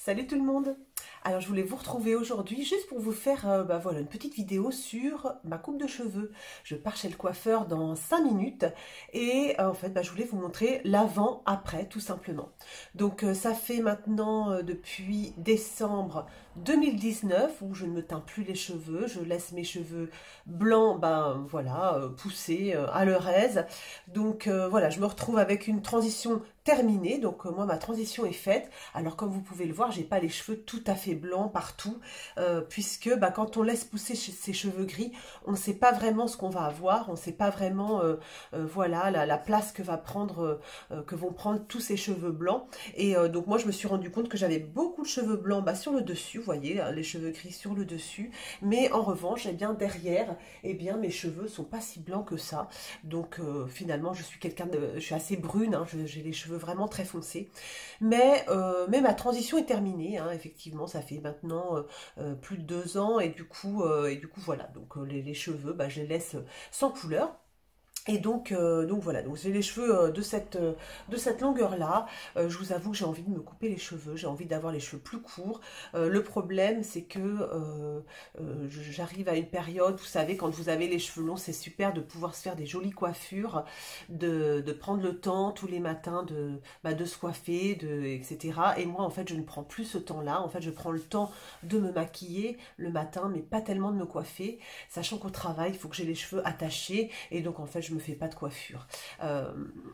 Salut tout le monde! Alors je voulais vous retrouver aujourd'hui juste pour vous faire voilà, une petite vidéo sur ma coupe de cheveux. Je pars chez le coiffeur dans 5 minutes et en fait je voulais vous montrer l'avant-après tout simplement. Donc ça fait maintenant depuis décembre 2019 où je ne me teins plus les cheveux, je laisse mes cheveux blancs voilà, pousser à leur aise. Donc voilà, je me retrouve avec une transition terminée, donc moi ma transition est faite. Alors comme vous pouvez le voir, j'ai pas les cheveux tout à fait blancs partout, puisque quand on laisse pousser ses cheveux gris, on ne sait pas vraiment ce qu'on va avoir, on ne sait pas vraiment voilà la place que que vont prendre tous ces cheveux blancs. Et donc moi je me suis rendu compte que j'avais beaucoup de cheveux blancs sur le dessus, vous voyez, hein, les cheveux gris sur le dessus, mais en revanche, eh bien derrière, eh bien mes cheveux sont pas si blancs que ça. Donc finalement je suis assez brune, hein, j'ai les cheveux vraiment très foncés, mais ma transition est terminée, hein, effectivement ça fait maintenant plus de 2 ans et du coup voilà, donc les cheveux je les laisse sans couleur. Et donc voilà, donc j'ai les cheveux de cette longueur-là. Je vous avoue que j'ai envie de me couper les cheveux, j'ai envie d'avoir les cheveux plus courts. Le problème, c'est que j'arrive à une période, vous savez, quand vous avez les cheveux longs, c'est super de pouvoir se faire des jolies coiffures, de prendre le temps tous les matins de se coiffer, etc. Et moi, en fait, je ne prends plus ce temps-là. En fait, je prends le temps de me maquiller le matin, mais pas tellement de me coiffer, sachant qu'au travail, il faut que j'ai les cheveux attachés. Et donc, en fait, je me fais pas de coiffure.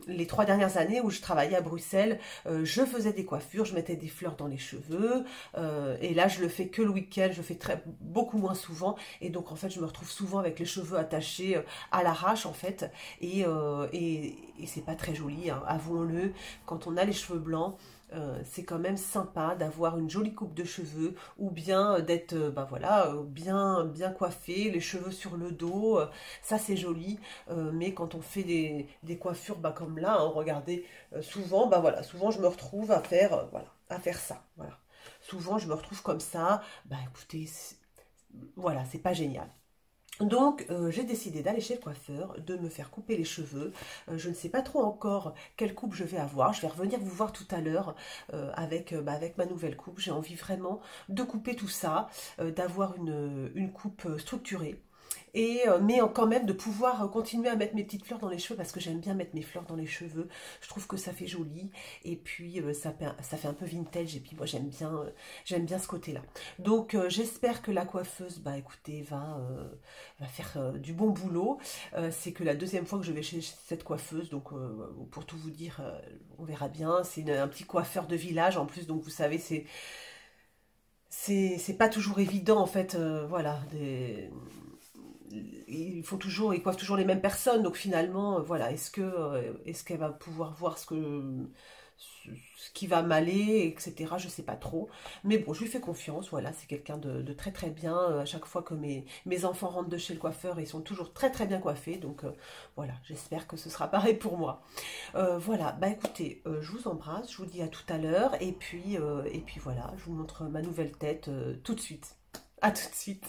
Les 3 dernières années où je travaillais à Bruxelles, je faisais des coiffures, je mettais des fleurs dans les cheveux, et là je le fais que le week-end, je fais beaucoup moins souvent, et donc en fait je me retrouve souvent avec les cheveux attachés à l'arrache en fait, et c'est pas très joli, hein, avouons-le, quand on a les cheveux blancs. C'est quand même sympa d'avoir une jolie coupe de cheveux ou bien d'être voilà, bien coiffé, les cheveux sur le dos, ça c'est joli, mais quand on fait des coiffures comme là, hein, regardez, souvent voilà, souvent je me retrouve à faire voilà, à faire ça, voilà. Souvent je me retrouve comme ça, écoutez, voilà, c'est pas génial. Donc j'ai décidé d'aller chez le coiffeur, de me faire couper les cheveux. Je ne sais pas trop encore quelle coupe je vais avoir. Je vais revenir vous voir tout à l'heure avec ma nouvelle coupe. J'ai envie vraiment de couper tout ça, d'avoir une coupe structurée. Et, mais quand même de pouvoir continuer à mettre mes petites fleurs dans les cheveux parce que j'aime bien mettre mes fleurs dans les cheveux. Je trouve que ça fait joli et puis ça fait un peu vintage et puis moi j'aime bien ce côté-là. Donc j'espère que la coiffeuse écoutez, va faire du bon boulot. C'est que la deuxième fois que je vais chez cette coiffeuse, donc pour tout vous dire, on verra bien. C'est un petit coiffeur de village en plus, donc vous savez c'est pas toujours évident en fait, voilà, ils coiffent toujours les mêmes personnes, donc finalement, voilà, est-ce qu'elle va pouvoir voir ce qui va m'aller, etc. Je sais pas trop, mais bon, je lui fais confiance, voilà, c'est quelqu'un de très très bien. À chaque fois que mes enfants rentrent de chez le coiffeur, ils sont toujours très très bien coiffés, donc voilà, j'espère que ce sera pareil pour moi. Voilà, écoutez, je vous embrasse, je vous dis à tout à l'heure, et puis voilà, je vous montre ma nouvelle tête tout de suite. À tout de suite.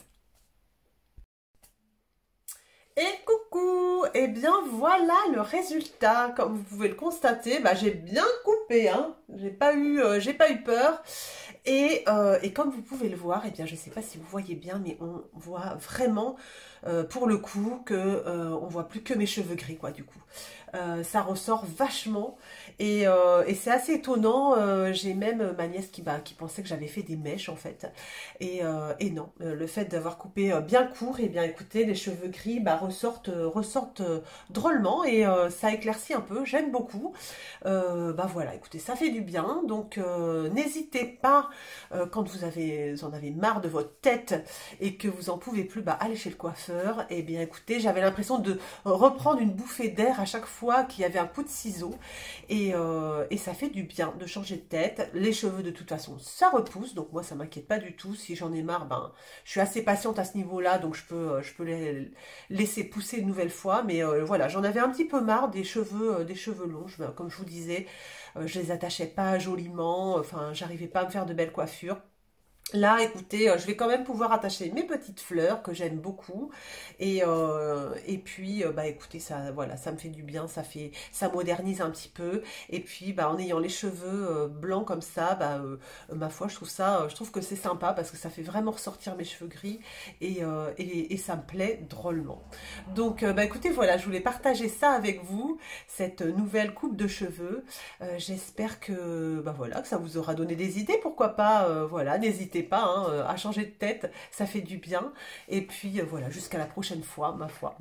Et coucou! Et bien voilà le résultat. Comme vous pouvez le constater, j'ai bien coupé, hein. J'ai pas eu peur. Et comme vous pouvez le voir, et bien je ne sais pas si vous voyez bien, mais on voit vraiment pour le coup que on voit plus que mes cheveux gris quoi du coup. Ça ressort vachement et c'est assez étonnant. J'ai même ma nièce qui pensait que j'avais fait des mèches en fait. Et non, le fait d'avoir coupé bien court, et bien écoutez, les cheveux gris ressortent drôlement et ça éclaircit un peu, j'aime beaucoup. Voilà, écoutez, ça fait du bien, donc n'hésitez pas quand vous en avez marre de votre tête et que vous en pouvez plus, aller chez le coiffeur. Et bien écoutez, j'avais l'impression de reprendre une bouffée d'air à chaque fois qu'il y avait un coup de ciseau et ça fait du bien de changer de tête. Les cheveux de toute façon ça repousse, donc moi ça m'inquiète pas du tout. Si j'en ai marre, je suis assez patiente à ce niveau là, donc je peux les laisser pousser une nouvelle fois, mais voilà, j'en avais un petit peu marre des cheveux longs. Comme je vous disais, je les attachais pas joliment, enfin j'arrivais pas à me faire de belles coiffures. Là, écoutez, je vais quand même pouvoir attacher mes petites fleurs que j'aime beaucoup. Et puis, bah écoutez, ça, voilà, ça me fait du bien, ça modernise un petit peu. Et puis, bah en ayant les cheveux blancs comme ça, bah ma foi, je trouve que c'est sympa parce que ça fait vraiment ressortir mes cheveux gris et ça me plaît drôlement. Donc, bah écoutez, voilà, je voulais partager ça avec vous, cette nouvelle coupe de cheveux. J'espère que, bah voilà, que ça vous aura donné des idées. Pourquoi pas, voilà, n'hésitez pas hein, à changer de tête, ça fait du bien. Et puis voilà, jusqu'à la prochaine fois, ma foi.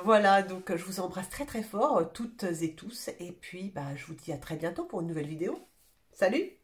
Voilà, donc je vous embrasse très très fort, toutes et tous. Et puis, bah, je vous dis à très bientôt pour une nouvelle vidéo. Salut!